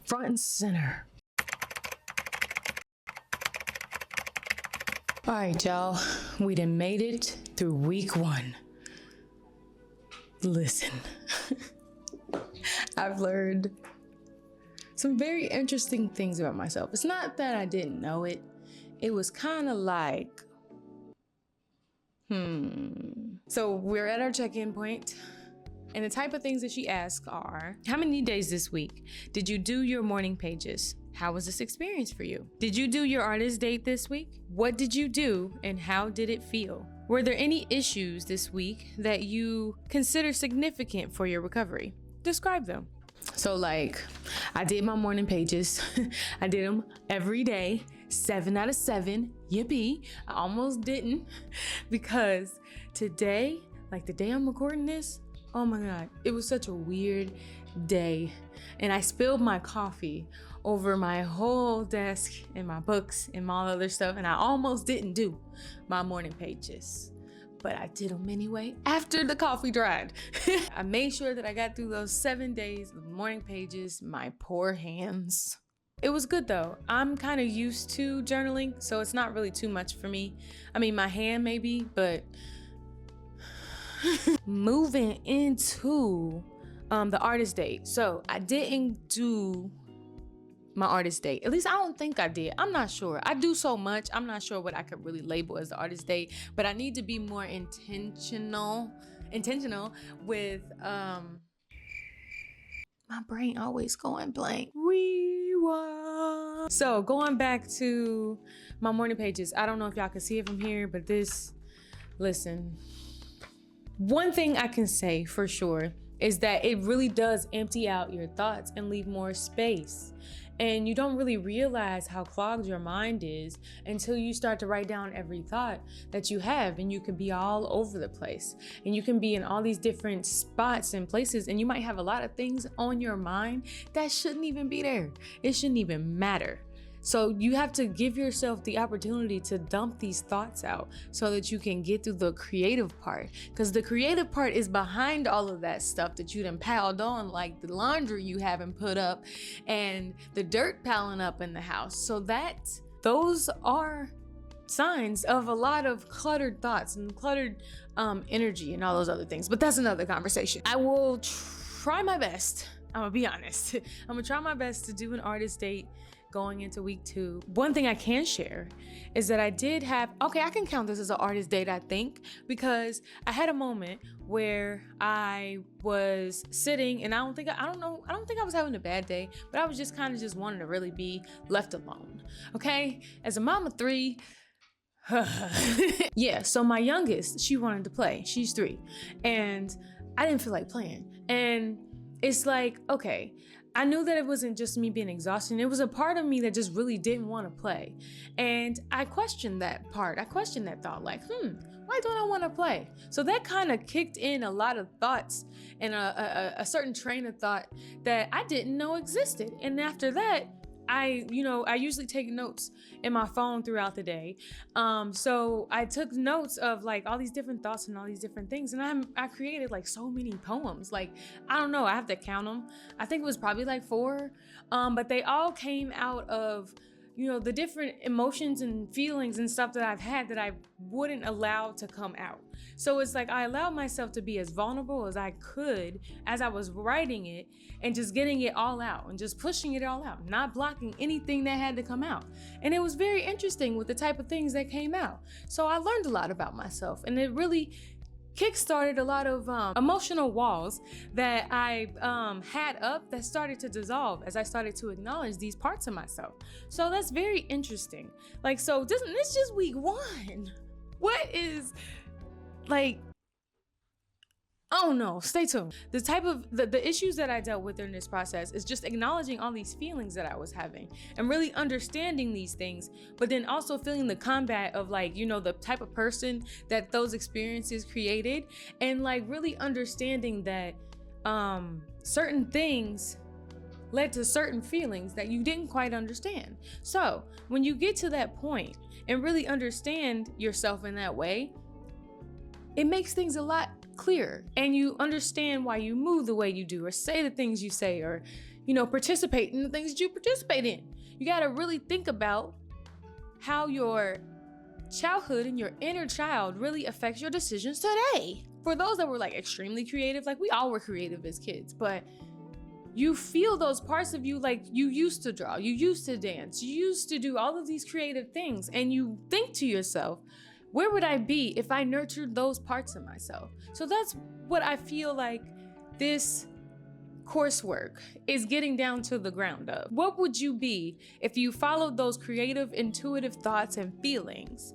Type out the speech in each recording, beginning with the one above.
front and center. All right, y'all, we done made it through week 1. Listen, I've learned some very interesting things about myself. It's not that I didn't know it. It was kind of like, So we're at our check-in point, and the type of things that she asks are, how many days this week did you do your morning pages? How was this experience for you? Did you do your artist date this week? What did you do and how did it feel? Were there any issues this week that you consider significant for your recovery? Describe them. So like, I did my morning pages. I did them every day, 7 out of 7, yippee. I almost didn't because today, like the day I'm recording this, oh my God, it was such a weird day. And I spilled my coffee over my whole desk and my books and all other stuff. And I almost didn't do my morning pages, but I did them anyway after the coffee dried. I made sure that I got through those 7 days of morning pages, my poor hands. It was good though. I'm kind of used to journaling, so it's not really too much for me. I mean, my hand maybe, but moving into the artist date. So I didn't do my artist date. At least I don't think I did. I'm not sure. I do so much. I'm not sure what I could really label as the artist date, but I need to be more intentional with my brain always going blank. Rewind. So going back to my morning pages, I don't know if y'all can see it from here, but listen. One thing I can say for sure is that it really does empty out your thoughts and leave more space. And you don't really realize how clogged your mind is until you start to write down every thought that you have, and you can be all over the place. And you can be in all these different spots and places, and you might have a lot of things on your mind that shouldn't even be there. It shouldn't even matter. So you have to give yourself the opportunity to dump these thoughts out so that you can get through the creative part. Because the creative part is behind all of that stuff that you done piled on, like the laundry you haven't put up and the dirt piling up in the house. So those are signs of a lot of cluttered thoughts and cluttered energy and all those other things. But that's another conversation. I will try my best. I'm gonna be honest. I'm gonna try my best to do an artist date going into week 2. One thing I can share is that I did have, okay, I can count this as an artist date, I think, because I had a moment where I was sitting and I don't think I was having a bad day, but I was just kind of just wanting to really be left alone. Okay, as a mom of 3, yeah, so my youngest, she wanted to play. She's 3, and I didn't feel like playing. And it's like, okay, I knew that it wasn't just me being exhausted. It was a part of me that just really didn't want to play. And I questioned that part. I questioned that thought, like, why don't I want to play? So that kind of kicked in a lot of thoughts and a certain train of thought that I didn't know existed. And after that, I usually take notes in my phone throughout the day. So I took notes of like all these different thoughts and all these different things. And I created like so many poems. Like, I don't know, I have to count them. I think it was probably like 4, but they all came out of, the different emotions and feelings and stuff that I've had that I wouldn't allow to come out. So it's like I allowed myself to be as vulnerable as I could as I was writing it and just getting it all out and just pushing it all out, not blocking anything that had to come out. And it was very interesting with the type of things that came out. So I learned a lot about myself, and it really kickstarted a lot of emotional walls that I had up that started to dissolve as I started to acknowledge these parts of myself. So that's very interesting. Like, so this is just week 1. What is, like, oh no, stay tuned. The type of, the issues that I dealt with during this process is just acknowledging all these feelings that I was having and really understanding these things, but then also feeling the combat of like, the type of person that those experiences created, and like really understanding that certain things led to certain feelings that you didn't quite understand. So when you get to that point and really understand yourself in that way, it makes things a lot clearer, and you understand why you move the way you do or say the things you say, or participate in the things that you participate in. You got to really think about how your childhood and your inner child really affects your decisions today. For those that were like extremely creative, like we all were creative as kids, but you feel those parts of you, like you used to draw, you used to dance, you used to do all of these creative things, and you think to yourself, where would I be if I nurtured those parts of myself? So that's what I feel like this coursework is getting down to the ground of. What would you be if you followed those creative, intuitive thoughts and feelings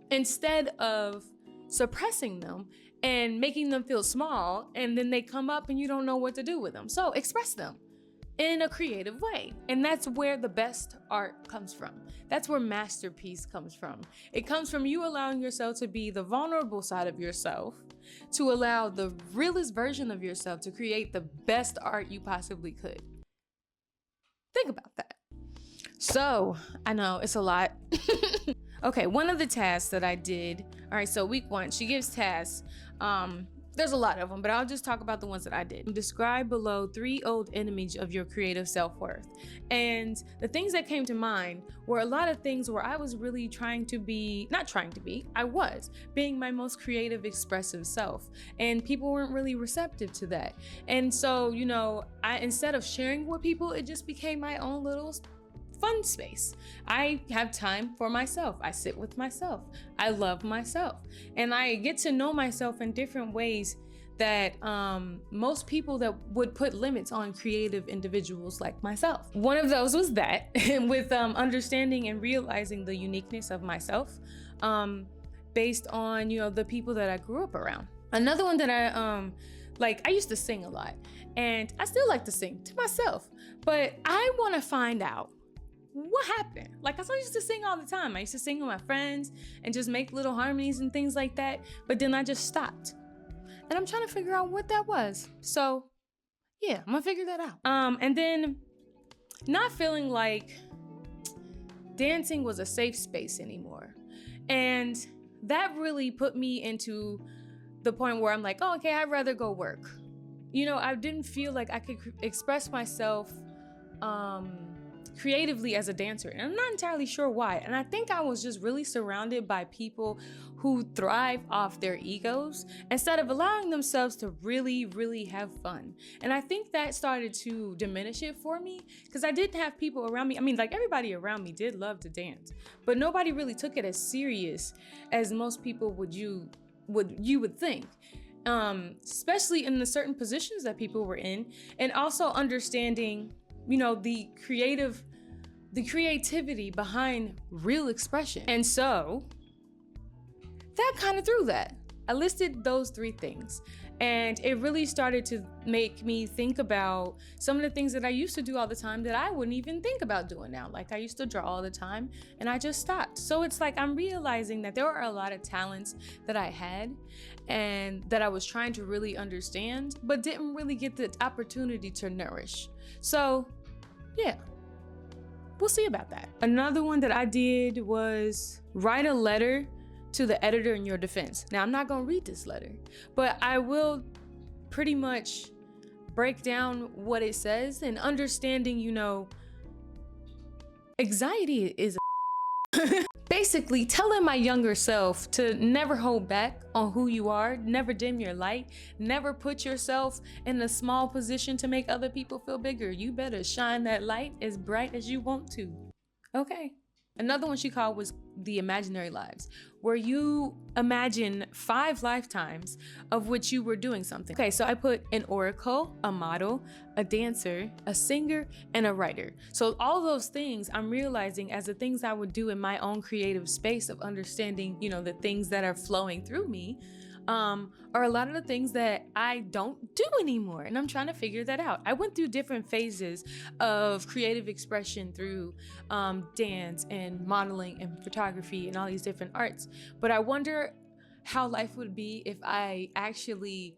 instead of suppressing them and making them feel small, and then they come up and you don't know what to do with them? So express them in a creative way. And that's where the best art comes from. That's where masterpiece comes from. It comes from you allowing yourself to be the vulnerable side of yourself, to allow the realest version of yourself to create the best art you possibly could. Think about that. So, I know it's a lot. Okay, one of the tasks that I did, all right, so week 1, she gives tasks. There's a lot of them, but I'll just talk about the ones that I did. Describe below 3 old enemies of your creative self-worth. And the things that came to mind were a lot of things where I was really I was being my most creative, expressive self. And people weren't really receptive to that. And so, instead of sharing with people, it just became my own little fun space. I have time for myself. I sit with myself. I love myself. And I get to know myself in different ways that most people that would put limits on creative individuals like myself. One of those was that, with understanding and realizing the uniqueness of myself based on, the people that I grew up around. Another one that I used to sing a lot, and I still like to sing to myself, but I want to find out what happened. Like, I used to sing all the time. I used to sing with my friends and just make little harmonies and things like that, but then I just stopped. And I'm trying to figure out what that was. So yeah, I'm gonna figure that out. And then not feeling like dancing was a safe space anymore. And that really put me into the point where I'm like, oh, okay, I'd rather go work. I didn't feel like I could express myself creatively as a dancer, and I'm not entirely sure why. And I think I was just really surrounded by people who thrive off their egos instead of allowing themselves to really, really have fun. And I think that started to diminish it for me, because I didn't have people around me. I mean, like, everybody around me did love to dance, but nobody really took it as serious as most people would think. Especially in the certain positions that people were in, and also understanding the creativity behind real expression. And so that kind of threw that. I listed those 3 things, and it really started to make me think about some of the things that I used to do all the time that I wouldn't even think about doing now. Like, I used to draw all the time, and I just stopped. So it's like I'm realizing that there are a lot of talents that I had and that I was trying to really understand, but didn't really get the opportunity to nourish. So yeah, we'll see about that. Another one that I did was write a letter to the editor in your defense. Now, I'm not gonna read this letter, but I will pretty much break down what it says, and understanding, anxiety is basically telling my younger self to never hold back on who you are, never dim your light, never put yourself in a small position to make other people feel bigger. You better shine that light as bright as you want to. Okay. Another one she called was the imaginary lives, where you imagine 5 lifetimes of which you were doing something. Okay, so I put an oracle, a model, a dancer, a singer, and a writer. So all those things I'm realizing as the things I would do in my own creative space of understanding, the things that are flowing through me, are a lot of the things that I don't do anymore, and I'm trying to figure that out. I went through different phases of creative expression through dance and modeling and photography and all these different arts, but I wonder how life would be if I actually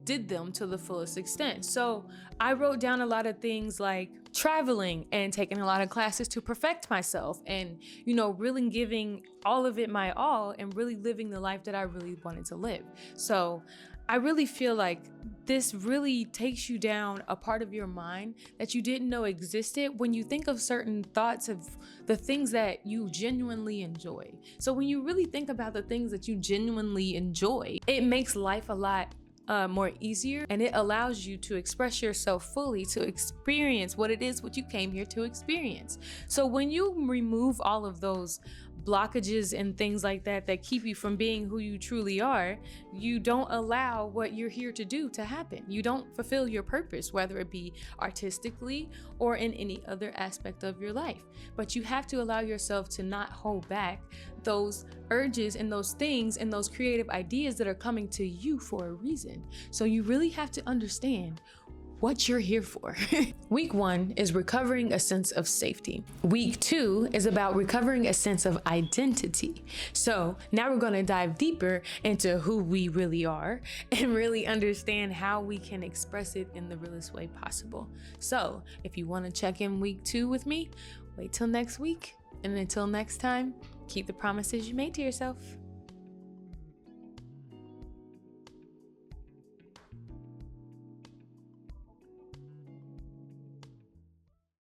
did them to the fullest extent. So I wrote down a lot of things like traveling and taking a lot of classes to perfect myself, and really giving all of it my all, and really living the life that I really wanted to live. So I really feel like this really takes you down a part of your mind that you didn't know existed when you think of certain thoughts of the things that you genuinely enjoy. So when you really think about the things that you genuinely enjoy, it makes life a lot more easier, and it allows you to express yourself fully, to experience what it is what you came here to experience. So when you remove all of those blockages and things like that that keep you from being who you truly are, you don't allow what you're here to do to happen. You don't fulfill your purpose, whether it be artistically or in any other aspect of your life. But you have to allow yourself to not hold back those urges and those things and those creative ideas that are coming to you for a reason. So you really have to understand what you're here for. Week 1 is recovering a sense of safety. Week 2 is about recovering a sense of identity. So now we're going to dive deeper into who we really are and really understand how we can express it in the realest way possible. So if you want to check in week 2 with me, wait till next week. And until next time, keep the promises you made to yourself.